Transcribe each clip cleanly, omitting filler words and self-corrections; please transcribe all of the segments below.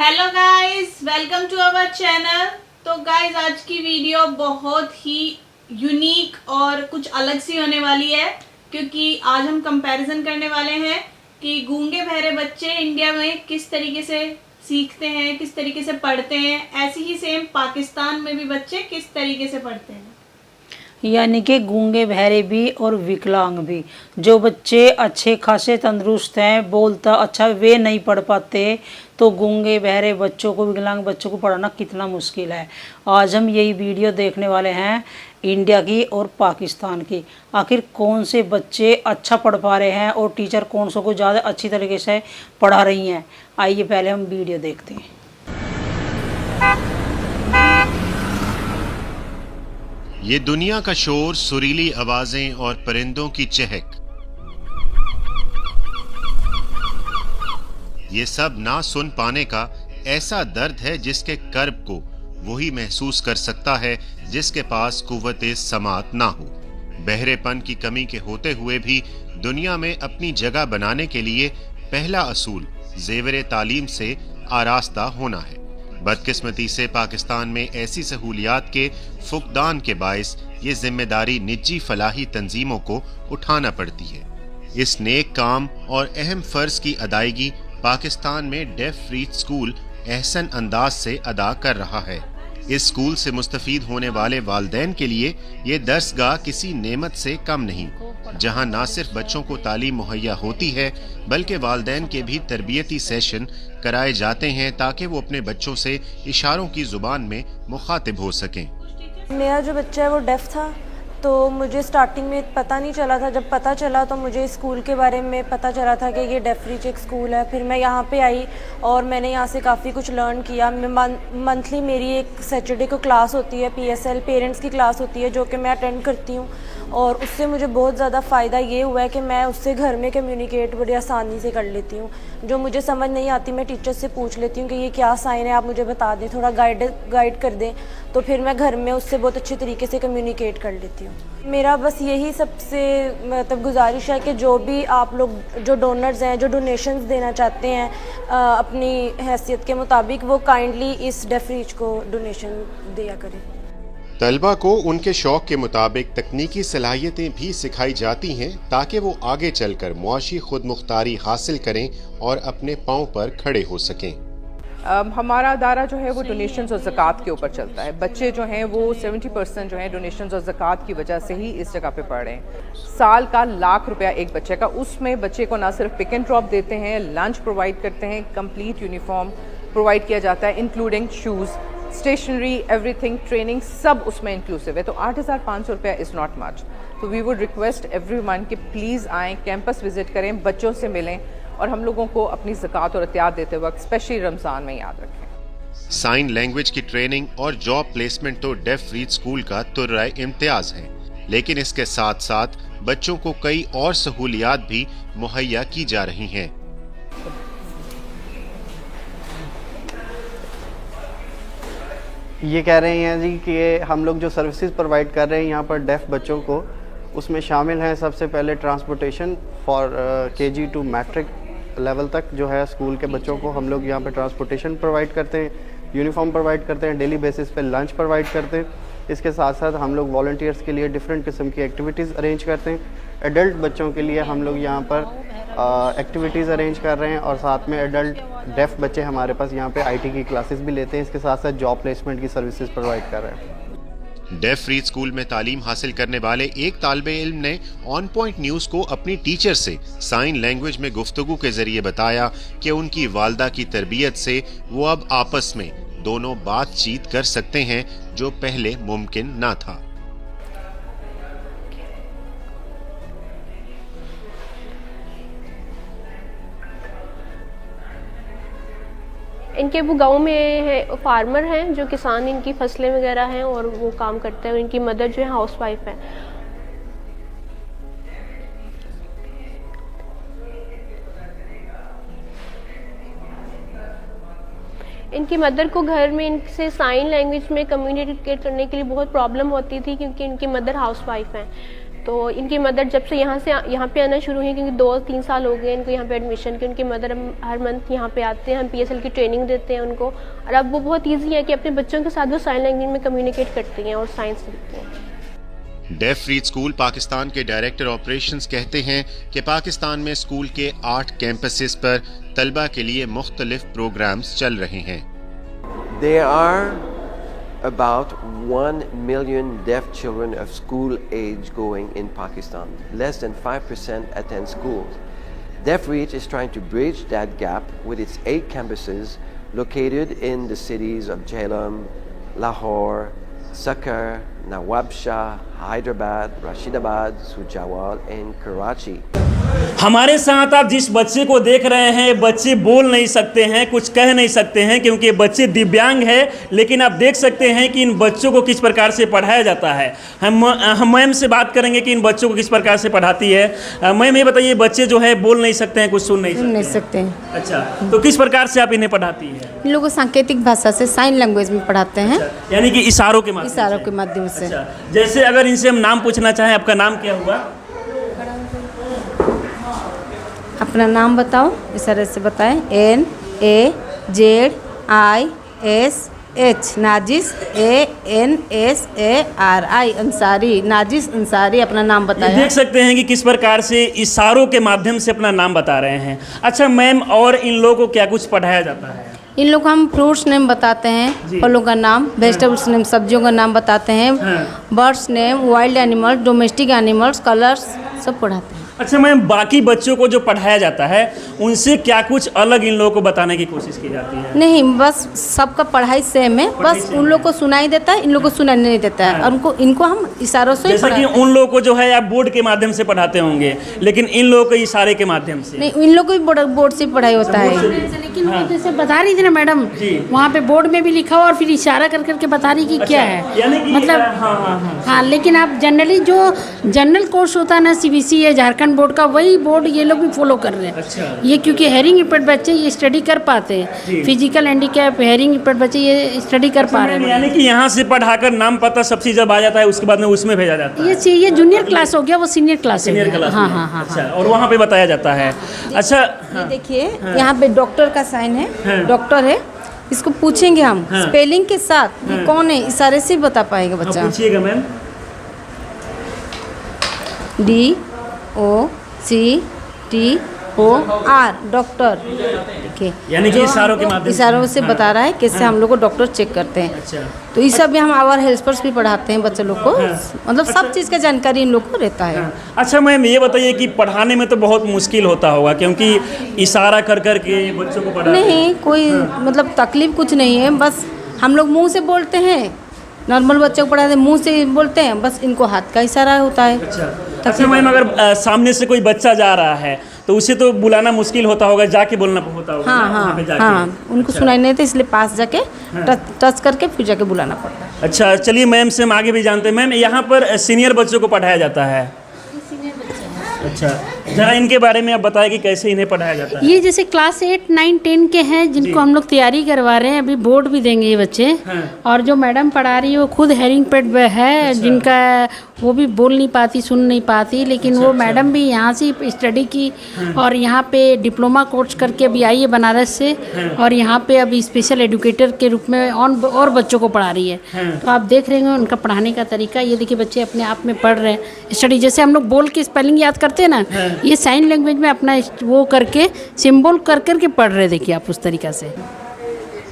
Hello guys, welcome to our channel. तो guys, आज की वीडियो बहुत ही यूनिक और कुछ अलग सी होने वाली है, क्योंकि आज हम कंपैरिजन करने वाले हैं कि गूंगे बहरे बच्चे इंडिया में किस तरीके से सीखते हैं, किस तरीके से पढ़ते हैं। ऐसे ही सेम पाकिस्तान में भी बच्चे किस तरीके से पढ़ते हैं। यानी कि गूंगे बहरे भी और विकलांग भी। जो बच्चे अच्छे खासे तंदुरुस्त हैं, बोलता अच्छा वे नहीं पढ़ पाते, तो गूंगे बहरे बच्चों को, विकलांग बच्चों को पढ़ाना कितना मुश्किल है। आज हम यही वीडियो देखने वाले हैं, इंडिया की और पाकिस्तान की। आखिर कौन से बच्चे अच्छा पढ़ पा रहे हैं और टीचर कौन सो को ज़्यादा अच्छी तरीके से पढ़ा रही हैं। आइए पहले हम वीडियो देखते हैं। ये दुनिया का शोर, सुरीली आवाजें और परिंदों की चहक, ये सब ना सुन पाने का ऐसा दर्द है जिसके कर्ब को वही महसूस कर सकता है जिसके पास कुव्वते समात ना हो। बहरेपन की कमी के होते हुए भी दुनिया में अपनी जगह बनाने के लिए पहला असूल जेवरे तालीम से आरास्ता होना है। बदकिस्मती से पाकिस्तान में ऐसी सहूलियात के फुकदान के बायस ये जिम्मेदारी निजी फलाही तंजीमों को उठाना पड़ती है। इस नेक काम और अहम फर्ज की अदायगी पाकिस्तान में डेफ रीड स्कूल एहसन अंदाज से अदा कर रहा है। इस स्कूल से मुस्तफीद होने वाले वालिदैन के लिए ये दर्सगाह किसी नेमत से कम नहीं, जहां ना सिर्फ बच्चों को तालीम मुहैया होती है बल्कि वालिदैन के भी तरबियती सेशन कराए जाते हैं ताकि वो अपने बच्चों से इशारों की जुबान में मुखातिब हो सकें। मेरा जो बच्चा है वो डेफ था, तो मुझे स्टार्टिंग में पता नहीं चला था। जब पता चला तो मुझे स्कूल के बारे में पता चला था कि ये डेफ रीच एक स्कूल है। फिर मैं यहाँ पे आई और मैंने यहाँ से काफ़ी कुछ लर्न किया। मंथली मेरी एक सैटरडे को क्लास होती है, PSL पेरेंट्स की क्लास होती है, जो कि मैं अटेंड करती हूँ। और उससे मुझे बहुत ज़्यादा फ़ायदा ये हुआ है कि मैं उससे घर में कम्युनिकेट बड़ी आसानी से कर लेती हूँ। जो मुझे समझ नहीं आती मैं टीचर से पूछ लेती हूँ कि ये क्या साइन है, आप मुझे बता दें, थोड़ा गाइड कर दें, तो फिर मैं घर में उससे बहुत अच्छे तरीके से कम्युनिकेट कर लेती हूँ। मेरा बस यही सबसे मतलब गुजारिश है कि जो भी आप लोग जो डोनर्स हैं, जो डोनेशंस देना चाहते हैं अपनी हैसियत के मुताबिक, वो काइंडली इस डेफ रीच को डोनेशन दिया करें। तलबा को उनके शौक के मुताबिक तकनीकी सलाहियतें भी सिखाई जाती हैं ताकि वो आगे चलकर मुआशी खुद मुख्तारी हासिल करें और अपने पांव पर खड़े हो सकें। हमारा अदारा जो है वो डोनेशंस और ज़कात के ऊपर चलता है। बच्चे जो हैं वो 70% जो हैं डोनेशंस और ज़कात की वजह से ही इस जगह पे पढ़ रहे हैं। साल का ₹1,00,000 एक बच्चे का, उसमें बच्चे को ना सिर्फ पिक एंड ड्रॉप देते हैं, लंच प्रोवाइड करते हैं, कंप्लीट यूनिफॉर्म प्रोवाइड किया जाता है, including shoes, stationery, everything, training, सब उसमें इंक्लूसिव है। तो ₹8,500 इज़ नॉट मच। तो वी वुड रिक्वेस्ट एवरीवन कि प्लीज़ आएँ, कैंपस विजिट करें, बच्चों से मिलें और हम लोगों को अपनी ज़कात और एहतियात देते वक्त स्पेशली रमज़ान में याद रखें। साइन लैंग्वेज की ट्रेनिंग और जॉब प्लेसमेंट तो डेफ रीड स्कूल का तुर्राए इम्तियाज है, लेकिन इसके साथ साथ बच्चों को कई और सहूलियात भी मुहैया की जा रही हैं। ये कह रहे हैं जी कि हम लोग जो सर्विसेज प्रोवाइड कर रहे हैं यहाँ पर डेफ बच्चों को, उसमें शामिल हैं सबसे पहले transportation for KG to matric level तक जो है स्कूल के बच्चों को हम लोग यहाँ पे ट्रांसपोर्टेशन प्रोवाइड करते हैं, यूनिफॉर्म प्रोवाइड करते हैं, डेली बेसिस पे लंच प्रोवाइड करते हैं। इसके साथ साथ हम लोग वॉलंटियर्स के लिए डिफरेंट किस्म की एक्टिविटीज़ अरेंज करते हैं। एडल्ट बच्चों के लिए हम लोग यहाँ पर एक्टिविटीज़ अरेंज कर रहे हैं और साथ में एडल्ट डेफ बच्चे हमारे पास यहाँ पे IT की क्लासेस भी लेते हैं। इसके साथ साथ जॉब प्लेसमेंट की सर्विसेज प्रोवाइड कर रहे हैं। डेफ रीड स्कूल में तालीम हासिल करने वाले एक तालिबे इल्म ने ऑन पॉइंट न्यूज को अपनी टीचर से साइन लैंग्वेज में गुफ्तगू के जरिए बताया कि उनकी वालदा की तरबियत से वो अब आपस में दोनों बातचीत कर सकते हैं, जो पहले मुमकिन ना था। इनके वो गांव में है, फार्मर हैं, जो किसान, इनकी फसलें वगैरह हैं और वो काम करते हैं। इनकी मदर जो है हाउसवाइफ है। इनकी मदर को घर में इनसे साइन लैंग्वेज में कम्युनिकेट करने के लिए बहुत प्रॉब्लम होती थी, क्योंकि इनकी मदर हाउसवाइफ हैं। तो इनकी मदर जब से यहाँ पे आना शुरू हुई, क्योंकि 2-3 साल हो गए इनको यहाँ पे एडमिशन के, उनकी मदर हर मंथ यहाँ पे आते हैं, हम PSL की ट्रेनिंग देते हैं उनको, और अब वो बहुत ईजी है कि अपने बच्चों के साथ वो साइन लैंग्वेज में कम्युनिकेट करती हैं और साइंस सीखते हैं। डेफ रीड स्कूल पाकिस्तान के डायरेक्टर ऑपरेशंस कहते हैं कि पाकिस्तान में स्कूल के 8 कैंपसेस पर तलबा के लिए मुख्तलिफ प्रोग्राम्स चल रहे हैं। There are about 1 million deaf children of school age going in Pakistan. Less than 5% attend schools. Deaf Reach is trying to bridge that gap with its 8 campuses located in the cities of Jhelum, Lahore, Sakkar, Nawab Shah, Hyderabad, Rashidabad, Sujawal and Karachi. हमारे साथ आप जिस बच्चे को देख रहे हैं, बच्चे बोल नहीं सकते हैं, कुछ कह नहीं सकते हैं क्योंकि बच्चे दिव्यांग हैं, लेकिन आप देख सकते हैं कि इन बच्चों को किस प्रकार से पढ़ाया जाता है। हम मैम से बात करेंगे कि इन बच्चों को किस प्रकार से पढ़ाती है। मैम ये बताइए, बच्चे जो है बोल नहीं सकते हैं, कुछ सुन नहीं सकते हैं। अच्छा, तो किस प्रकार से आप इन्हें पढ़ाती हैं? इन लोगों को सांकेतिक भाषा से साइन लैंग्वेज में पढ़ाते हैं। अच्छा, यानी कि इशारों के माध्यम से। अच्छा, जैसे अगर इनसे हम नाम पूछना चाहें, आपका नाम क्या हुआ? अपना नाम बताओ, इशारे से बताएं। NAJISH Nazis, ANSARI Ansari, Nazis Ansari. अपना नाम बताएं। देख सकते हैं कि किस प्रकार से इशारों के माध्यम से अपना नाम बता रहे हैं। अच्छा मैम, और इन लोगों को क्या कुछ पढ़ाया जाता है? इन लोग को हम फ्रूट्स नेम बताते हैं, फलों का नाम, वेजिटेबल्स नेम, सब्जियों का नाम बताते हैं, birds name, wild animals, domestic animals, colours सब पढ़ाते हैं। अच्छा मैम, बाकी बच्चों को जो पढ़ाया जाता है उनसे क्या कुछ अलग इन लोगों को बताने की कोशिश की जाती है? नहीं, बस सबका पढ़ाई सेम है, बस उन लोग को सुनाई देता है, इन लोग को सुनाई नहीं देता है, और इनको हम इशारों से। जैसे कि उन लोगों को जो है आप बोर्ड के माध्यम से पढ़ाते होंगे, लेकिन इन लोगों को इशारे के माध्यम से? नहीं, इन लोग को भी बोर्ड से पढ़ाई होता है। लेकिन वो जैसे बता रही थी ना मैडम, वहाँ पे बोर्ड में भी लिखा हुआ और फिर इशारा कर करके बता रही कि क्या है, मतलब हाँ। लेकिन आप जनरली जो जनरल कोर्स होता है ना, CBSE या झारखंड बोर्ड का, वही बोर्ड ये लोग भी फॉलो कर रहे हैं। अच्छा। ये क्योंकि हेयरिंग इम्पेयर्ड बच्चे ये स्टडी कर पाते हैं, फिजिकल हैंडीकैप, हेयरिंग इम्पेयर्ड बच्चे ये स्टडी कर पा रहे हैं। यानी कि यहाँ से पढ़ाकर नाम पता सब चीज़ जब आ जाता है, उसके बाद में उसमें भेजा जाता है। ये जूनियर क्लास हो गया, वो सीनियर क्लास है। हाँ हाँ हाँ। अच्छा, और वहाँ पे बताया जाता है। अच्छा, ये देखिए यहाँ पे डॉक्टर का साइन है, डॉक्टर है, इसको पूछेंगे हम स्पेलिंग के साथ ये कौन है, इशारे से बता पाएगा बच्चा। पूछिएगा मैम। DOCTOR डॉक्टर, देखिए यानी कि इशारों के माध्यम से, इशारों से बता रहा है कैसे हम लोग को डॉक्टर चेक करते हैं। अच्छा, तो इस सब में हम आवर हेल्पर्स भी पढ़ाते हैं बच्चे लोग को, मतलब सब चीज़ का जानकारी इन लोग को रहता है। अच्छा मैम, ये बताइए कि पढ़ाने में तो बहुत मुश्किल होता होगा, क्योंकि इशारा कर कर के बच्चों को पढ़ाते हैं। नहीं, कोई मतलब तकलीफ कुछ नहीं है, बस हम लोग मुंह से बोलते हैं, नॉर्मल बच्चों को पढ़ाते हैं, मुंह से बोलते हैं, बस इनको हाथ का इशारा होता है। अच्छा मैम, अगर सामने से कोई बच्चा जा रहा है तो उसे तो बुलाना मुश्किल होता होगा, जाके बोलना होता होगा। हाँ, उनको सुनाई नहीं देता, इसलिए पास जाके टच करके फिर जाके बुलाना पड़ता है। अच्छा, चलिए मैम से हम आगे भी जानते हैं। मैम, यहाँ पर सीनियर बच्चों को पढ़ाया जाता है? अच्छा, जरा इनके बारे में आप बताएं कि कैसे इन्हें पढ़ाया जाता है। ये जैसे क्लास 8, 9, 10 के हैं, जिनको हम लोग तैयारी करवा रहे हैं, अभी बोर्ड भी देंगे ये बच्चे। और जो मैडम पढ़ा रही है वो खुद हेयरिंग पेड है। अच्छा। जिनका वो भी बोल नहीं पाती, सुन नहीं पाती, लेकिन वो मैडम भी यहाँ से स्टडी की और यहाँ पे डिप्लोमा कोर्स करके अभी आई है बनारस से, और यहाँ पे अभी स्पेशल एजुकेटर के रूप में और बच्चों को पढ़ा रही है। तो आप देख रहे हैं उनका पढ़ाने का तरीका। ये देखिए बच्चे अपने आप में पढ़ रहे हैं स्टडी, जैसे हम लोग बोल के स्पेलिंग याद करते हैं ना, ये साइन लैंग्वेज में अपना वो करके सिंबल कर करके पढ़ रहे। देखिए आप उस तरीक़ा से,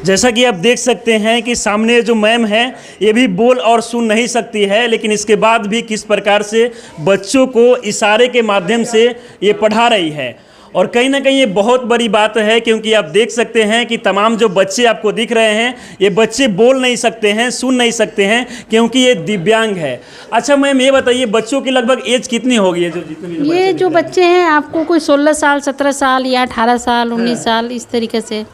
जैसा कि आप देख सकते हैं कि सामने जो मैम है ये भी बोल और सुन नहीं सकती है, लेकिन इसके बाद भी किस प्रकार से बच्चों को इशारे के माध्यम से ये पढ़ा रही है। और कहीं ना कहीं ये बहुत बड़ी बात है, क्योंकि आप देख सकते हैं कि तमाम जो बच्चे आपको दिख रहे हैं, ये बच्चे बोल नहीं सकते हैं, सुन नहीं सकते हैं, क्योंकि ये दिव्यांग है। अच्छा मैम, ये बताइए बच्चों की लगभग एज कितनी होगी? ये जो बच्चे हैं आपको कोई 16 साल, 17 साल या 18 साल, 19 साल, इस तरीके से,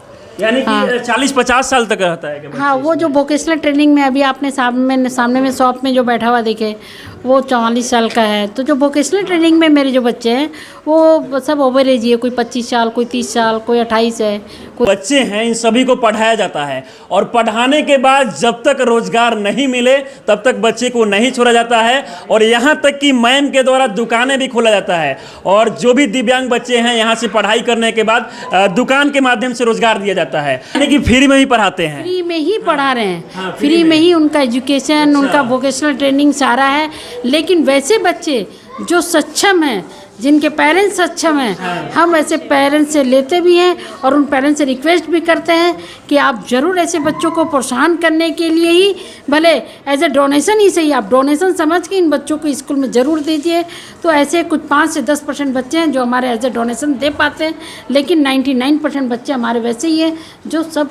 यानी कि 40-50 साल तक रहता है। हाँ, वो जो वोकेशनल ट्रेनिंग में अभी आपने सामने में शॉप में जो बैठा हुआ देखे, वो 44 साल का है। तो जो वोकेशनल ट्रेनिंग में मेरे जो बच्चे हैं वो सब ओवर एज ही है, कोई 25 साल, कोई 30 साल, कोई 28 है। बच्चे हैं, इन सभी को पढ़ाया जाता है और पढ़ाने के बाद जब तक रोजगार नहीं मिले तब तक बच्चे को नहीं छोड़ा जाता है। और यहाँ तक कि मैम के द्वारा दुकानें भी खोला जाता है और जो भी दिव्यांग बच्चे हैं यहाँ से पढ़ाई करने के बाद दुकान के माध्यम से रोजगार दिया जाता है, यानी कि फ्री में ही पढ़ाते हैं। फ्री में ही पढ़ा रहे हैं, फ्री में ही उनका एजुकेशन, उनका वोकेशनल ट्रेनिंग सारा है। लेकिन वैसे बच्चे जो सक्षम हैं, जिनके पेरेंट्स सक्षम हैं, हम ऐसे पेरेंट्स से लेते भी हैं और उन पेरेंट्स से रिक्वेस्ट भी करते हैं कि आप ज़रूर ऐसे बच्चों को प्रोत्साहन करने के लिए ही, भले एज ए डोनेशन ही सही, आप डोनेशन समझ के इन बच्चों को स्कूल में ज़रूर दीजिए। तो ऐसे कुछ 5 से 10% बच्चे हैं जो हमारे एज ए डोनेशन दे पाते हैं, लेकिन 99% बच्चे हमारे वैसे ही हैं जो सब।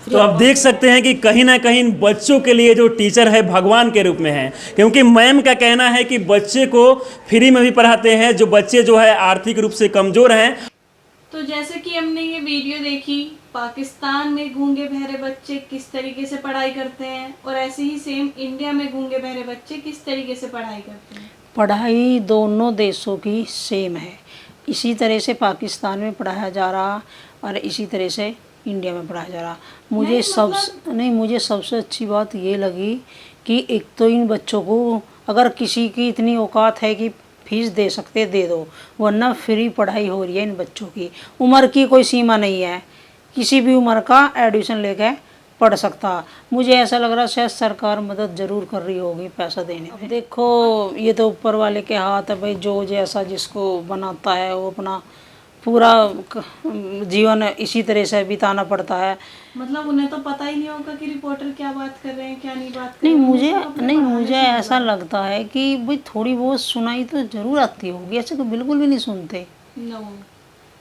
तो आप देख सकते हैं कि कहीं ना कहीं बच्चों के लिए जो टीचर है भगवान के रूप में है, क्योंकि मैम का कहना है कि बच्चे को फ्री में भी पढ़ाते हैं जो बच्चे जो है आर्थिक रूप से कमज़ोर हैं। तो जैसे कि हमने ये वीडियो देखी, पाकिस्तान में गूंगे बहरे बच्चे किस तरीके से पढ़ाई करते हैं और ऐसे ही सेम इंडिया में गूंगे बहरे बच्चे किस तरीके से पढ़ाई करते हैं। पढ़ाई दोनों देशों की सेम है, इसी तरह से पाकिस्तान में पढ़ाया जा रहा और इसी तरह से इंडिया में पढ़ाया जा रहा। मुझे सबसे अच्छी बात ये लगी कि एक तो इन बच्चों को अगर किसी की इतनी औकात है कि फीस दे सकते दे दो, वरना फ्री पढ़ाई हो रही है इन बच्चों की। उम्र की कोई सीमा नहीं है, किसी भी उम्र का एडमिशन लेके पढ़ सकता। मुझे ऐसा लग रहा शायद सरकार मदद ज़रूर कर रही होगी पैसा देने में। देखो ये तो ऊपर वाले के हाथ है भाई, जो जैसा जिसको बनाता है वो अपना पूरा जीवन इसी तरह से बिताना पड़ता है। मतलब उन्हें तो पता ही नहीं होगा कि रिपोर्टर क्या बात कर रहे हैं, क्या नहीं बात कर रहे हैं। मुझे ऐसा लगता है कि भाई थोड़ी बहुत सुनाई तो ज़रूर आती होगी, ऐसे तो बिल्कुल भी नहीं सुनते। नो,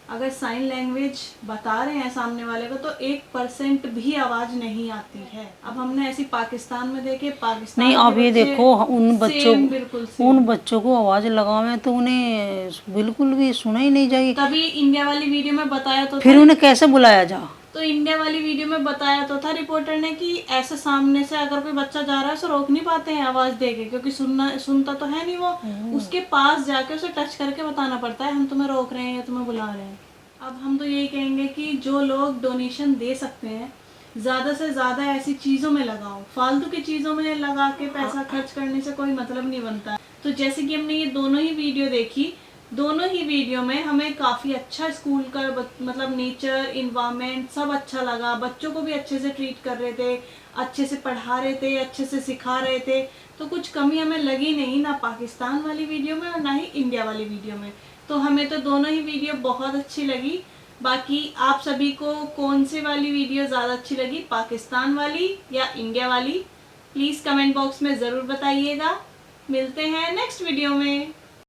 अगर साइन लैंग्वेज बता रहे हैं सामने वाले को तो 1% भी आवाज नहीं आती है। अब हमने ऐसी पाकिस्तान में देखे, पाकिस्तान नहीं, अब ये देखो बिल्कुल उन बच्चों को आवाज लगावे तो उन्हें बिल्कुल भी सुना ही नहीं जाएगी। तभी इंडिया वाली वीडियो में बताया तो फिर उन्हें कैसे बुलाया जा। तो इंडिया वाली वीडियो में बताया तो था रिपोर्टर ने कि ऐसे सामने से अगर कोई बच्चा जा रहा है उसे रोक नहीं पाते हैं आवाज देके, क्योंकि सुनता तो है नहीं वो, उसके पास जाके उसे टच करके बताना पड़ता है हम तुम्हें रोक रहे हैं या तुम्हें बुला रहे हैं। अब हम तो यही कहेंगे कि जो लोग डोनेशन दे सकते हैं ज़्यादा से ज़्यादा ऐसी चीज़ों में लगाओ, फालतू की चीज़ों में लगा के पैसा खर्च करने से कोई मतलब नहीं बनता। तो जैसे कि हमने ये दोनों ही वीडियो देखी, दोनों ही वीडियो में हमें काफ़ी अच्छा स्कूल का मतलब नेचर, इन्वायरमेंट सब अच्छा लगा। बच्चों को भी अच्छे से ट्रीट कर रहे थे, अच्छे से पढ़ा रहे थे, अच्छे से सिखा रहे थे। तो कुछ कमी हमें लगी नहीं, ना पाकिस्तान वाली वीडियो में और ना ही इंडिया वाली वीडियो में। तो हमें तो दोनों ही वीडियो बहुत अच्छी लगी। बाकी आप सभी को कौन सी वाली वीडियो ज़्यादा अच्छी लगी, पाकिस्तान वाली या इंडिया वाली, प्लीज़ कमेंट बॉक्स में ज़रूर बताइएगा। मिलते हैं नेक्स्ट वीडियो में।